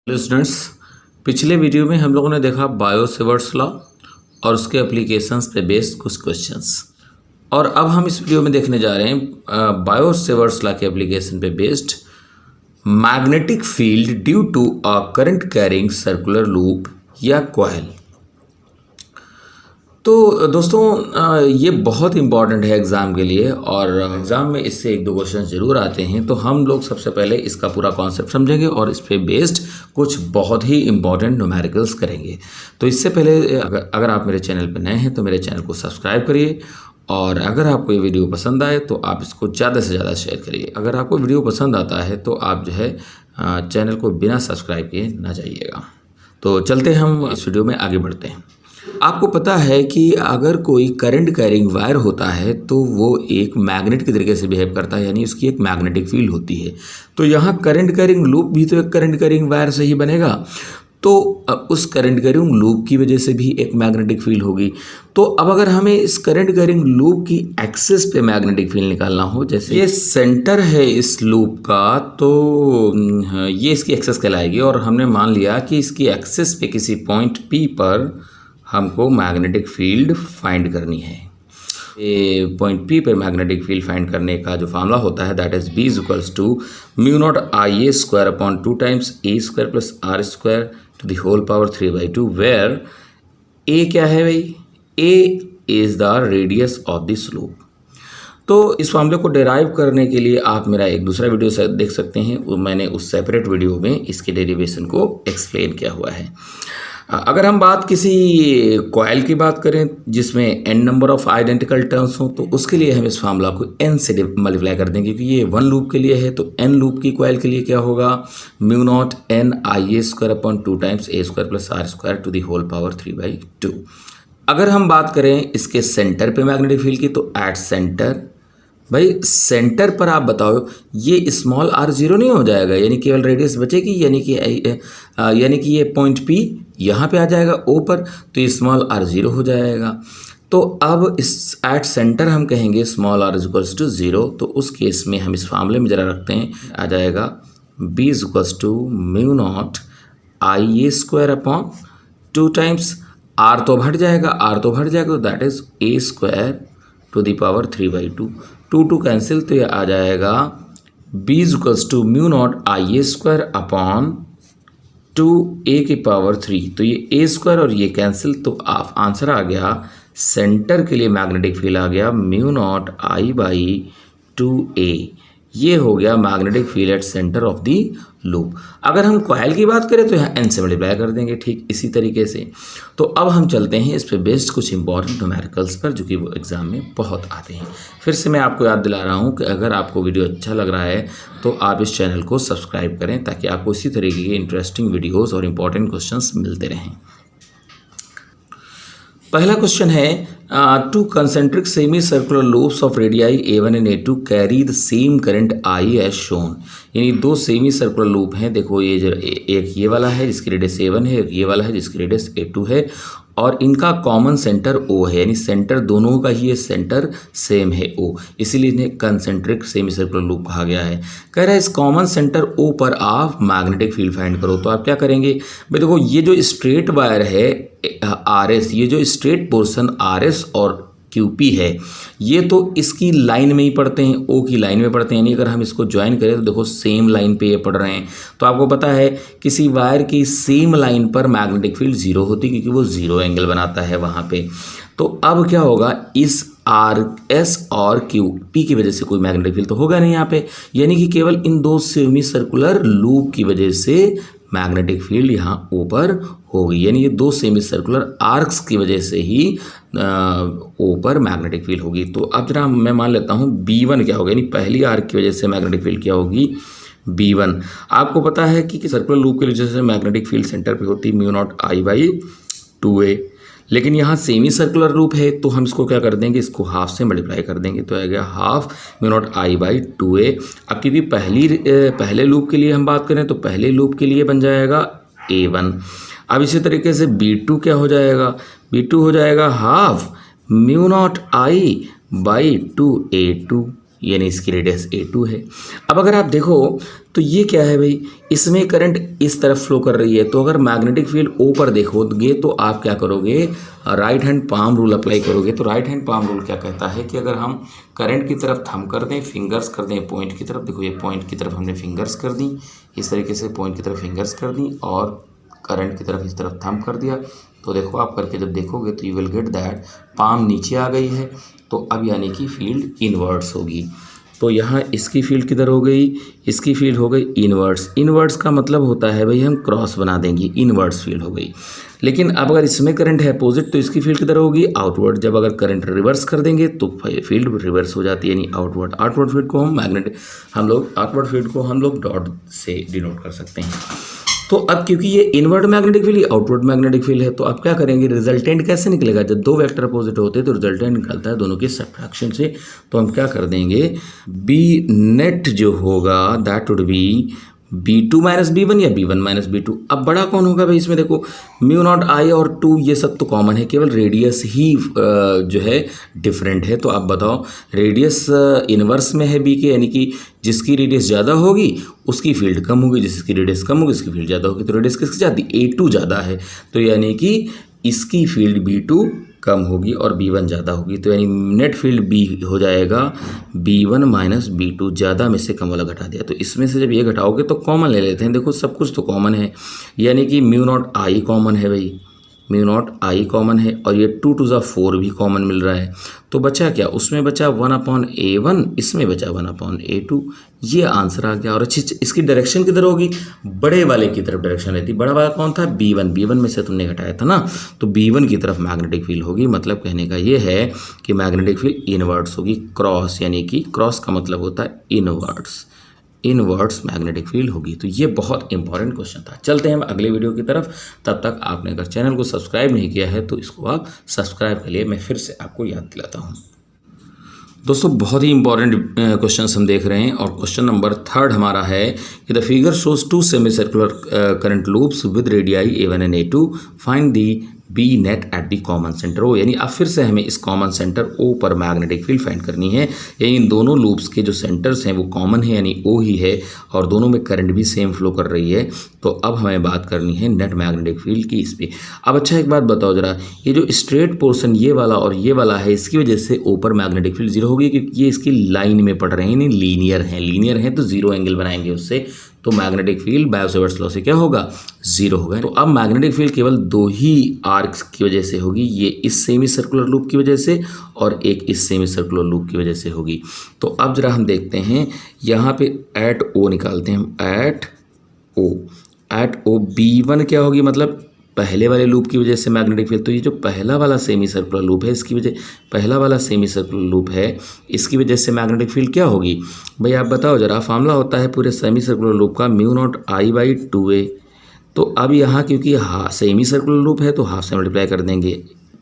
Listeners, पिछले video में हम लोगों ने देखा बायो सेवर्ट्स लॉ और उसके एप्लीकेशंस पे बेस्ड कुछ क्वेश्चंस, और अब हम इस वीडियो में देखने जा रहे हैं बायो सेवर्ट्स लॉ के एप्लीकेशन पे based magnetic field due to a current carrying circular loop या कॉइल। तो दोस्तों ये बहुत इंपॉर्टेंट है एग्ज़ाम के लिए, और एग्ज़ाम में इससे एक दो क्वेश्चन ज़रूर आते हैं। तो हम लोग सबसे पहले इसका पूरा कॉन्सेप्ट समझेंगे और इस पे बेस्ड कुछ बहुत ही इंपॉर्टेंट न्यूमेरिकल्स करेंगे। तो इससे पहले अगर आप मेरे चैनल पर नए हैं तो मेरे चैनल को सब्सक्राइब करिए, और अगर आपको ये वीडियो पसंद आए तो आप इसको ज़्यादा से ज़्यादा शेयर करिए। अगर आपको वीडियो पसंद आता है तो आप जो है चैनल को बिना सब्सक्राइब किए ना जाइएगा। तो चलते हम इस वीडियो में आगे बढ़ते हैं। आपको पता है कि अगर कोई करंट कैरिंग वायर होता है तो वो एक मैग्नेट के तरीके से बिहेव करता है, यानी उसकी एक मैग्नेटिक फील्ड होती है। तो यहाँ करंट कैरिंग लूप भी तो एक करंट कैरिंग वायर से ही बनेगा, तो उस करंट कैरिंग लूप की वजह से भी एक मैग्नेटिक फील्ड होगी। तो अब अगर हमें इस करंट कैरिंग लूप की एक्सिस पे मैग्नेटिक फील्ड निकालना हो, जैसे ये सेंटर है इस लूप का, तो ये इसकी एक्सिस कहलाएगी, और हमने मान लिया कि इसकी एक्सिस पे किसी पॉइंट P पर हमको मैग्नेटिक फील्ड फाइंड करनी है। पॉइंट P पर मैग्नेटिक फील्ड फाइंड करने का जो फार्मूला होता है that is B equals to mu naught IA square upon 2 times A square plus R square to the whole power 3/2, where A क्या है भाई? A is the radius of this loop. तो इस फार्मूले को डिराइव करने के लिए आप मेरा एक दूसरा वीडियो देख सकते हैं, मैंने उस सेपरेट वीडियो में इसके डेरिवेशन को एक्सप्लेन किया हुआ है। अगर हम बात किसी कॉइल की बात करें जिसमें n number of identical turns हो, तो उसके लिए हम इस फार्मूला को n से मल्टीप्लाई कर देंगे, क्योंकि ये 1 लूप के लिए है। तो n लूप की कॉइल के लिए क्या होगा? Mu naught n IA square upon 2 times A square plus R square to the whole power 3/2। अगर हम बात करें इसके सेंटर पे मैग्नेटिक फील्ड की, तो एट सेंटर, भाई सेंटर पर आप बताओ ये स्मॉल r जीरो नहीं हो जाएगा, यानी केवल रेडियस बचेगी, यानी कि ये पॉइंट P यहाँ पे आ जाएगा O पर, तो ये स्मॉल r जीरो हो जाएगा। तो अब इस एट सेंटर हम कहेंगे स्मॉल r इक्वल्स टू 0, तो उस केस में हम इस फार्मूले में ज़रा रखते हैं, आ जाएगा B equals to mu naught IA square upon 2 times r तो बढ़ जाएगा, तो that is A square to the power 3/2, 2 cancel, तो ये आ जाएगा B equals to mu naught IA square upon 2A की पावर 3, तो ये A स्क्वायर और ये कैंसिल, तो आप आंसर आ गया सेंटर के लिए मैग्नेटिक फील्ड आ गया म्यू नॉट I/2A। ये हो गया magnetic field at centre of the loop. अगर हम कॉइल की बात करें तो यहाँ n से मल्टीप्लाई कर देंगे, ठीक इसी तरीके से। तो अब हम चलते हैं इस पे बेस्ड कुछ इंपॉर्टेंट न्यूमेरिकल्स पर, जो कि वो एग्जाम में बहुत आते हैं। फिर से मैं आपको याद दिला रहा हूँ कि अगर आपको वीडियो अच्छा लग रहा है तो आप इस चैनल को सब्सक्राइब करें, ताकि आपको इसी तरीके के इंटरेस्टिंग वीडियोज़ और इंपॉर्टेंट क्वेश्चंस मिलते रहें। पहला क्वेश्चन है, two concentric semi circular loops of radii A1 and A2 carry the same current I as shown. यानी दो सेमी सर्कुलर लूप हैं, देखो ये जो एक ये वाला है जिसकी रेडियस A1 है, एक ये वाला है जिसकी रेडियस A2 है, और इनका कॉमन सेंटर O है, यानी सेंटर दोनों का ही सेंटर सेम है O, इसीलिए इन्हें कंसेंट्रिक सेमी सर्कुलर लूप कहा गया है। कह रहा है इस कॉमन सेंटर O पर आप मैग्नेटिक फील्ड फाइंड करो। तो आप क्या करेंगे भाई? देखो ये जो स्ट्रेट वायर है RS, ये जो स्ट्रेट पोर्शन RS और QP है, ये तो इसकी लाइन में ही पढ़ते हैं, O की लाइन में पढ़ते हैं, यानी अगर हम इसको ज्वाइन करें तो देखो सेम लाइन पे ये पढ़ रहे हैं। तो आपको पता है किसी वायर की सेम लाइन पर मैग्नेटिक फील्ड जीरो होती है, क्योंकि वो जीरो एंगल बनाता है वहाँ पे। तो अब क्या होगा, इस RS और QP की वजह से कोई मैग्नेटिक फील्ड तो होगा नहीं यहाँ पे, यानी कि केवल इन दो सेमी सर्कुलर लूप की वजह से मैग्नेटिक फील्ड यहाँ ऊपर होगी, यानी ये दो सेमी सर्कुलर आर्क्स की वजह से ही ऊपर मैग्नेटिक फील्ड होगी। तो अब जरा मैं मान लेता हूँ B1 क्या होगा, यानी पहली आर्क की वजह से मैग्नेटिक फील्ड क्या होगी, B1। आपको पता है कि सर्कुलर लूप की वजह से मैग्नेटिक फील्ड सेंटर पे होती म्यू नॉट I/2A, लेकिन यहाँ सेमी सर्कुलर लूप है तो हम इसको क्या कर देंगे, इसको हाफ से मल्टीप्लाई कर देंगे, तो आएगा हाफ म्यू नॉट I/2A। अब क्योंकि पहले लूप के लिए हम बात करें तो पहले लूप के लिए बन जाएगा A1। अब इसी तरीके से B2 क्या हो जाएगा, B2 हो जाएगा हाफ म्यू नॉट I/2A2। यानी इसकी रेडियस A2 है। अब अगर आप देखो तो ये क्या है भाई, इसमें करंट इस तरफ फ्लो कर रही है, तो अगर मैग्नेटिक फील्ड O पर देखोगे तो आप क्या करोगे, right hand palm rule apply करोगे। तो राइट हैंड पाम रूल क्या कहता है कि अगर हम करंट की तरफ थंब कर दें, फिंगर्स कर दें पॉइंट की तरफ, देखो ये पॉइंट की तरफ हमने फिंगर्स कर दी, इस तरीके से पॉइंट की तरफ फिंगर्स कर दी और करंट की तरफ इस तरफ थंब कर दिया, तो देखो आप करके जब देखोगे तो you will get that palm नीचे आ गई है, तो अब यानी कि फील्ड इनवर्ट्स होगी। तो यहाँ इसकी फील्ड किधर हो गई, इसकी फील्ड हो गई इनवर्ट्स। इनवर्ट्स का मतलब होता है भाई हम क्रॉस बना देंगे, इनवर्ट्स फील्ड हो गई। लेकिन अब अगर इसमें करंट है अपोजिट तो इसकी फील्ड किधर होगी, आउटवर्ड। जब अगर करंट रिवर्स कर देंगे तो फील्ड रिवर्स हो जाती है, यानी आउटवर्ड। आउटवर्ड फील्ड को हम लोग डॉट से डिनोट कर सकते हैं। तो अब क्योंकि ये inward magnetic field, outward magnetic field है, तो आप क्या करेंगे, रिजल्टेंट कैसे निकलेगा, जब दो वेक्टर अपोजिट होते हैं तो रिजल्टेंट निकलता है दोनों के सब्ट्रैक्शन से। तो हम क्या कर देंगे, बी नेट जो होगा that would be B2 minus B1 या B1 माइनस B2। अब बड़ा कौन होगा भाई, इसमें देखो म्यू नॉट I और 2 ये सब तो कॉमन है, केवल रेडियस ही जो है डिफरेंट है। तो आप बताओ रेडियस इनवर्स में है B के, यानी कि जिसकी रेडियस ज़्यादा होगी उसकी फील्ड कम होगी, जिसकी रेडियस कम होगी उसकी फील्ड ज़्यादा होगी। तो रेडियस किसकी ज़्यादा, A2 ज़्यादा है, तो यानी कि इसकी फील्ड B2 कम होगी और B1 ज़्यादा होगी। तो यानी नेट फील्ड B हो जाएगा B1 माइनस B2, ज़्यादा में से कम वाला घटा दिया। तो इसमें से जब ये घटाओगे तो कॉमन ले लेते हैं, देखो सब कुछ तो कॉमन है, यानी कि म्यू नॉट I कॉमन है भाई, म्यू नॉट I कॉमन है और ये 2 टू ज़ा 4 भी कॉमन मिल रहा है। तो बचा क्या, उसमें बचा 1/A1, इसमें बचा 1/A2, ये आंसर आ गया। और अच्छी इसकी डायरेक्शन किधर होगी, बड़े वाले की तरफ डायरेक्शन रहती। बड़ा वाला कौन था, B1 में से तुमने घटाया था ना, तो B1 की तरफ मैग्नेटिक फील्ड होगी। मतलब कहने का ये है कि मैग्नेटिक फील्ड इनवर्ट्स होगी, क्रॉस, यानी कि क्रॉस का मतलब होता है इनवर्ट्स मैग्नेटिक फील्ड होगी। तो ये बहुत इंपॉर्टेंट क्वेश्चन था। चलते हैं हम अगले वीडियो की तरफ, तब तक आपने अगर चैनल को सब्सक्राइब नहीं किया है तो इसको आप सब्सक्राइब के लिए मैं फिर से आपको याद दिलाता हूँ। दोस्तों बहुत ही इंपॉर्टेंट क्वेश्चन हम देख रहे हैं और क्वेश्चन नंबर 3 हमारा है कि the figure shows 2 semi circular current loops with radii A1 and A2, find the B net at the common centre O। यानी अब फिर से हमें इस कॉमन सेंटर O पर मैग्नेटिक फील्ड फाइंड करनी है। यानी इन दोनों लूप्स के जो सेंटर्स हैं वो कॉमन है, यानी O ही है, और दोनों में करंट भी सेम फ्लो कर रही है। तो अब हमें बात करनी है नेट मैग्नेटिक फील्ड की इस पर। अब अच्छा एक बात बताओ जरा, ये जो स्ट्रेट पोर्शन ये वाला और ये वाला है, इसकी वजह से O पर मैग्नेटिक फील्ड जीरो होगी, क्योंकि ये इसकी लाइन में पड़ रहे हैं, यानी लीनियर हैं तो जीरो एंगल बनाएंगे उससे, तो मैग्नेटिक फील्ड बायो-सेवर्ट्स लॉ से क्या होगा, जीरो होगा। तो अब मैग्नेटिक फील्ड केवल 2 ही आर्क्स की वजह से होगी, ये इस सेमी सर्कुलर लूप की वजह से और एक इस सेमी सर्कुलर लूप की वजह से होगी। तो अब जरा हम देखते हैं, यहाँ पे एट O निकालते हैं हम, एट O B1 क्या होगी, मतलब पहले वाले लूप की वजह से मैग्नेटिक फील्ड। तो ये जो पहला वाला सेमी सर्कुलर लूप है, इसकी वजह, पहला वाला सेमी सर्कुलर लूप है, इसकी वजह से मैग्नेटिक फील्ड क्या होगी भाई, आप बताओ जरा। फार्मूला होता है पूरे सेमी सर्कुलर लूप का म्यू नॉट I/2a। तो अब यहाँ क्योंकि सेमी सर्कुलर लूप है तो हाफ से मल्टीप्लाई कर देंगे,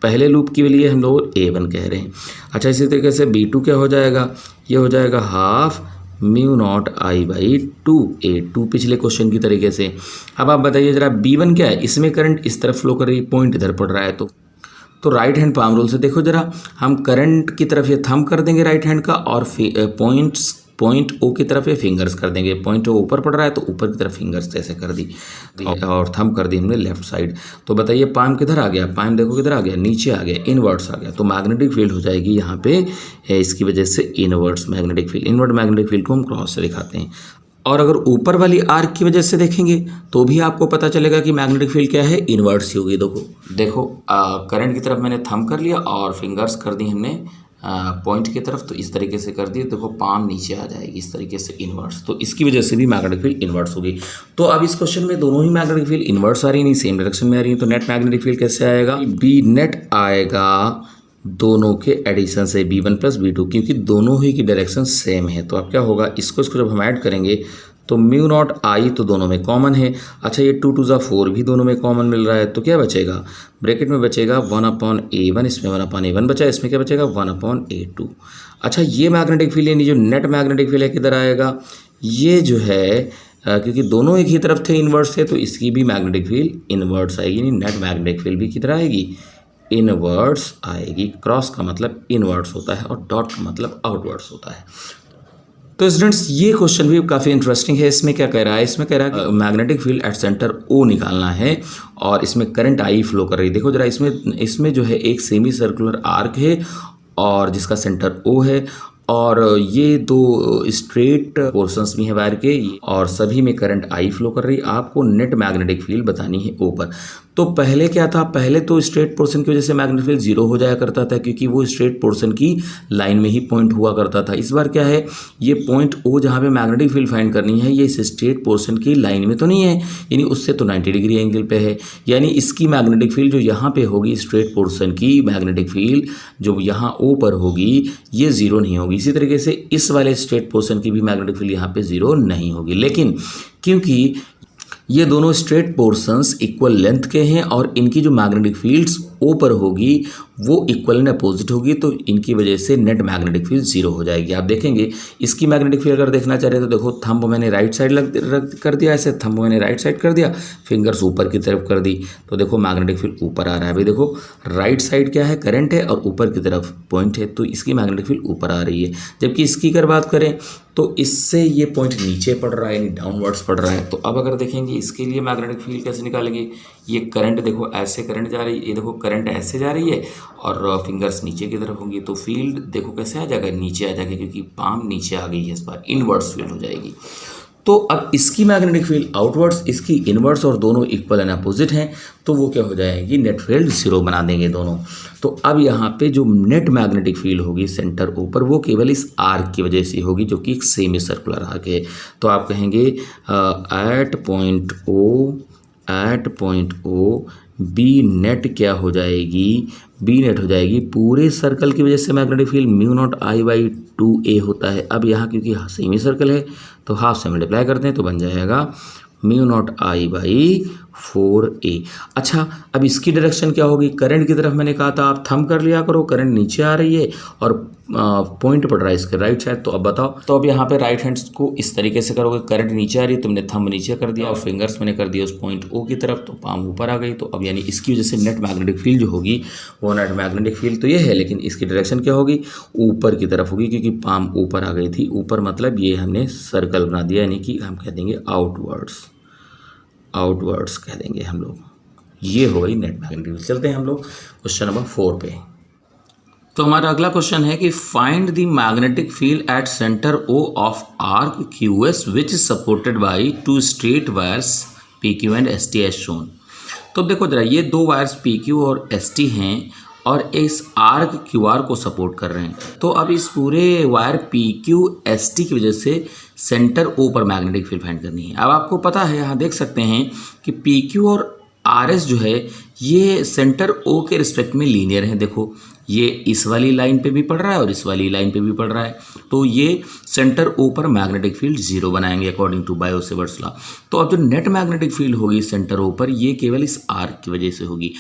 पहले लूप के लिए हम लोग A1 कह रहे हैं। अच्छा इसी तरीके से B2 क्या हो जाएगा, ये हो जाएगा हाफ म्यू नॉट I/2a2, पिछले क्वेश्चन की तरीके से। अब आप बताइए जरा B1 क्या है, इसमें करंट इस तरफ फ्लो कर रही है, पॉइंट इधर पड़ रहा है, तो राइट हैंड पाम रूल से देखो जरा, हम करंट की तरफ ये थंब कर देंगे राइट हैंड का, और पॉइंट O की तरफ ये फिंगर्स कर देंगे। पॉइंट O ऊपर पड़ रहा है तो ऊपर की तरफ फिंगर्स ऐसे कर दी और थंब कर दी हमने लेफ्ट साइड। तो बताइए पाम किधर आ गया, पाम देखो किधर आ गया, नीचे आ गया, इनवर्ट्स आ गया। तो मैग्नेटिक फील्ड हो जाएगी यहाँ पे इसकी वजह से inwards magnetic field. Inward magnetic field को हम क्रॉस से दिखाते हैं। और अगर ऊपर वाली आर्क की वजह से देखेंगे तो भी आपको पता चलेगा कि मैग्नेटिक फील्ड क्या है, इनवर्ट्स ही होगी। देखो करंट की तरफ मैंने थंब कर लिया और फिंगर्स कर दी हमने पॉइंट की तरफ, तो इस तरीके से कर दिए, देखो पाम नीचे आ जाएगी इस तरीके से इनवर्ट्स, तो इसकी वजह से भी मैग्नेटिक फील्ड इनवर्ट्स होगी। तो अब इस क्वेश्चन में दोनों ही मैग्नेटिक फील्ड इनवर्ट्स आ रही है, नहीं सेम डायरेक्शन में आ रही है। तो नेट मैग्नेटिक फील्ड कैसे आएगा, बी नेट आएगा दोनों के एडिशन से, B1 प्लस B2, क्योंकि दोनों ही की डायरेक्शन सेम है। तो अब क्या होगा, इसको जब हम ऐड करेंगे तो म्यू नॉट I तो दोनों में कॉमन है। अच्छा ये 2 टू ज़ा 4 भी दोनों में कॉमन मिल रहा है, तो क्या बचेगा, ब्रैकेट में बचेगा 1/A1, इसमें 1/A1 बचा, इसमें क्या बचेगा 1/A2। अच्छा ये मैग्नेटिक फील्ड यानी जो नेट मैग्नेटिक फील्ड है किधर आएगा, ये जो है क्योंकि दोनों एक ही तरफ थे, इनवर्ट्स थे, तो इसकी भी मैग्नेटिक फील्ड इनवर्ट्स आएगी, यानी नेट मैग्नेटिक फील्ड भी किधर आएगी, इनवर्ट्स आएगी। क्रॉस का मतलब इनवर्ट्स होता है और डॉट का मतलब आउटवर्ड्स होता है। तो स्टूडेंट्स ये क्वेश्चन भी काफ़ी इंटरेस्टिंग है। इसमें क्या कह रहा है, इसमें कह रहा है magnetic field at centre O निकालना है और इसमें करंट आई फ्लो कर रही है। देखो जरा इसमें जो है एक सेमी सर्कुलर आर्क है और जिसका सेंटर ओ है और ये दो स्ट्रेट पोर्शंस भी हैं वायर के और सभी में करंट आई फ्लो कर रही है। आपको नेट मैग्नेटिक फील्ड बतानी है ओ पर। तो पहले क्या था, पहले तो स्ट्रेट पोर्शन की वजह से मैग्नेटिक फील्ड जीरो हो जाया करता था क्योंकि वो स्ट्रेट पोर्शन की लाइन में ही पॉइंट हुआ करता था। इस बार क्या है, ये पॉइंट ओ जहाँ पे मैग्नेटिक फील्ड फाइंड करनी है ये इस स्ट्रेट पोर्शन की लाइन में तो नहीं है, यानी उससे तो 90 डिग्री एंगल पे है, यानी इसकी मैग्नेटिक फील्ड जो यहाँ पे होगी स्ट्रेट पोर्शन की मैग्नेटिक फील्ड जो यहाँ ओ पर होगी ये जीरो नहीं होगी। इसी तरीके से इस वाले स्ट्रेट पोर्शन की भी मैग्नेटिक फील्ड यहाँ पे जीरो नहीं होगी। लेकिन क्योंकि ये दोनों स्ट्रेट पोर्शंस इक्वल लेंथ के हैं और इनकी जो मैग्नेटिक फील्ड्स ओ पर होगी वो इक्वल एंड अपोजिट होगी, तो इनकी वजह से नेट मैग्नेटिक फील्ड जीरो हो जाएगी। आप देखेंगे इसकी मैग्नेटिक फील्ड अगर देखना चाह रहे हैं तो देखो थंब मैंने राइट साइड कर दिया, ऐसे थंब मैंने राइट साइड कर दिया, फिंगर्स ऊपर की तरफ कर दी, तो देखो मैग्नेटिक फील्ड ऊपर आ रहा है। भाई देखो राइट साइड क्या है, करंट है और ऊपर की तरफ पॉइंट है, तो इसकी मैग्नेटिक फील्ड ऊपर आ रही है। जबकि इसकी अगर बात करें तो इससे ये पॉइंट नीचे पड़ रहा है, यानी डाउनवर्ड्स पड़ रहा है। तो अब अगर देखेंगे इसके लिए मैग्नेटिक फील्ड कैसे निकालेंगे, ये करंट देखो ऐसे करंट जा रही है, ये देखो करंट ऐसे जा रही है और फिंगर्स नीचे की तरफ होंगी, तो फील्ड देखो कैसे आ जाएगा, नीचे आ जाएगा क्योंकि पाम नीचे आ गई है, इस बार इनवर्ड्स फील्ड हो जाएगी। तो अब इसकी मैग्नेटिक फील्ड आउटवर्ड्स, इसकी इनवर्ड्स और दोनों इक्वल एंड अपोजिट हैं, तो वो क्या हो जाएगी, नेट फील्ड जीरो बना देंगे दोनों। तो अब यहाँ पे जो नेट मैग्नेटिक फील्ड होगी सेंटर ऊपर वो केवल इस आर्क की वजह से होगी जो कि एक सेमी सर्कुलर आर्क है। तो आप कहेंगे at point O B net क्या हो जाएगी, बी नेट हो जाएगी पूरे सर्कल की वजह से magnetic field mu not I by 2a होता है। अब यहाँ क्योंकि सेमी सर्कल है तो हाफ से मल्टीप्लाई करते हैं तो बन जाएगा mu not I by 4a। अच्छा अब इसकी डायरेक्शन क्या होगी, करंट की तरफ मैंने कहा था आप थंब कर लिया करो, करंट नीचे आ रही है और पॉइंट पड़ रहा है इसके राइट साइड। तो अब बताओ, तो अब यहाँ पे राइट हैंड्स को इस तरीके से करोगे, करंट नीचे आ रही है, तुमने थंब नीचे कर दिया और फिंगर्स मैंने कर दिया उस पॉइंट ओ की तरफ, तो पाम ऊपर आ गई। तो अब यानी इसकी वजह से नेट मैग्नेटिक फील्ड जो होगी वो नेट मैग्नेटिक फील्ड तो ये है, लेकिन इसकी डायरेक्शन क्या होगी, ऊपर की तरफ होगी क्योंकि पाम ऊपर आ गई थी। ऊपर मतलब ये हमने सर्कल बना दिया, यानी कि हम कह देंगे आउटवर्ड्स कह देंगे हम लोग। ये हो गई नेट मैग्नेटिक फील्ड। चलते हैं हम लोग क्वेश्चन नंबर 4 पे। तो हमारा अगला क्वेश्चन है कि find the magnetic field at centre O of arc QS which is supported by two straight wires PQ and ST as shown. तो देखो जरा ये दो वायर्स PQ और ST हैं और इस आर्क QR को सपोर्ट कर रहे हैं। तो अब इस पूरे वायर PQ ST की वजह से सेंटर O पर मैग्नेटिक फील्ड फाइंड करनी है। अब आपको पता है, यहाँ देख सकते हैं कि PQ और RS जो है ये सेंटर O के रिस्पेक्ट में लीनियर है। देखो ये इस वाली लाइन पे भी पड़ रहा है और इस वाली लाइन पे भी पड़ रहा है, तो ये सेंटर O पर मैग्नेटिक फील्ड जीरो बनाएंगे अकॉर्डिंग टू बायो-सेवर्ट्स लॉ। तो अब जो नेट मैग्नेटिक फील्ड होगी सेंटर O पर ये केवल इस आर्क की वजह से होगी।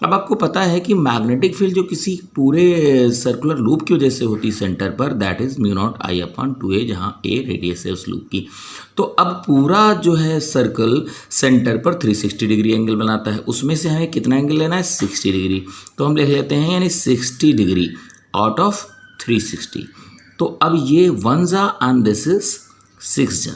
अब आपको पता है कि मैग्नेटिक फील्ड जो किसी पूरे सर्कुलर लूप की वजह से होती है सेंटर पर, that is mu not I upon 2a, जहाँ a रेडियस है उस लूप की। तो अब पूरा जो है सर्कल सेंटर पर 360 डिग्री एंगल बनाता है, उसमें से हमें कितना एंगल लेना है, 60 डिग्री। तो हम लिख लेते हैं यानी 60 डिग्री आउट ऑफ 360। तो अब ये 1 जा एंड दिस इज 6 जा।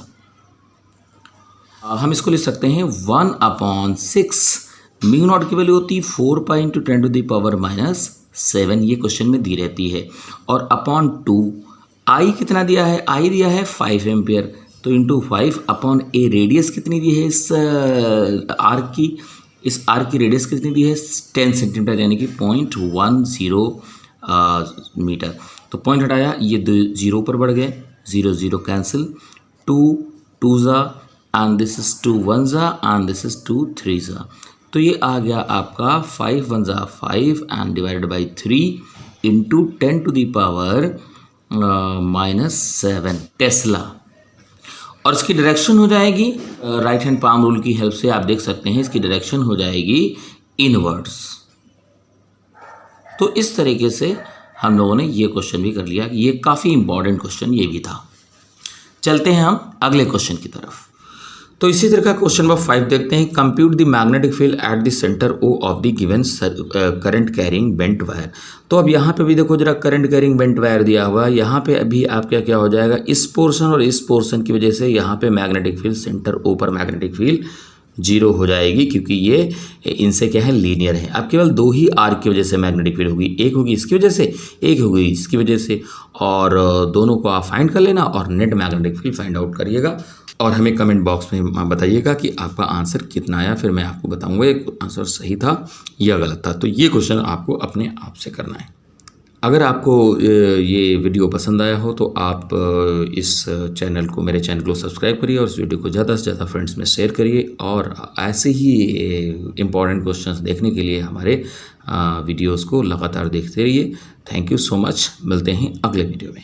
हम इसको लिख सकते हैं 1/6 म्यू नॉट की वैल्यू होती है 4 pi into 10 to the power -7, ये क्वेश्चन में दी रहती है, और अपॉन 2 आई कितना दिया है, आई दिया है 5 एम्पियर, तो इंटू 5 अपॉन ए रेडियस कितनी दी है इस आर्क की, इस आर्क की रेडियस कितनी दी है 10 सेंटीमीटर, यानी कि 0.10 मीटर। तो पॉइंट हटाया, ये 0 पर बढ़ गए, 0 0 कैंसिल, 2 2 जा एंड दिस इज 2 1 जा एंड दिस इज 2 3 जा। तो ये आ गया आपका 5 1 जा 5 and divided by 3 into 10 to the power -7 tesla. और इसकी डायरेक्शन हो जाएगी राइट हैंड पाम रूल की हेल्प से आप देख सकते हैं, इसकी डायरेक्शन हो जाएगी इनवर्ड्स। तो इस तरीके से हम लोगों ने ये क्वेश्चन भी कर लिया। ये काफ़ी इंपॉर्टेंट क्वेश्चन ये भी था। चलते हैं हम अगले क्वेश्चन की तरफ। तो इसी तरह का क्वेश्चन नंबर 5 देखते हैं। Compute the magnetic field at the centre O of the given current carrying bent wire. तो अब यहाँ पे भी देखो जरा, करंट कैरिंग बेंट वायर दिया हुआ है। यहाँ पे अभी आपका क्या हो जाएगा, इस पोर्शन और इस पोर्शन की वजह से यहाँ पे मैग्नेटिक फील्ड सेंटर ओ पर मैग्नेटिक फील्ड 0 हो जाएगी, क्योंकि ये इनसे क्या है, लीनियर है। अब केवल 2 ही आर्क की वजह से मैग्नेटिक फील्ड होगी, एक होगी इसकी वजह से, एक होगी इसकी वजह से, और दोनों को आप फाइंड कर लेना और net magnetic field find out करिएगा और हमें कमेंट बॉक्स में बताइएगा कि आपका आंसर कितना आया। फिर मैं आपको बताऊंगा एक आंसर सही था या गलत था। तो ये क्वेश्चन आपको अपने आप से करना है। अगर आपको ये वीडियो पसंद आया हो तो आप इस चैनल को, मेरे चैनल को सब्सक्राइब करिए और इस वीडियो को ज़्यादा से ज़्यादा फ्रेंड्स में शेयर करिए। और ऐसे ही इम्पॉर्टेंट क्वेश्चंस देखने के लिए हमारे वीडियोस को लगातार देखते रहिए। Thank you so much. मिलते हैं अगले वीडियो में।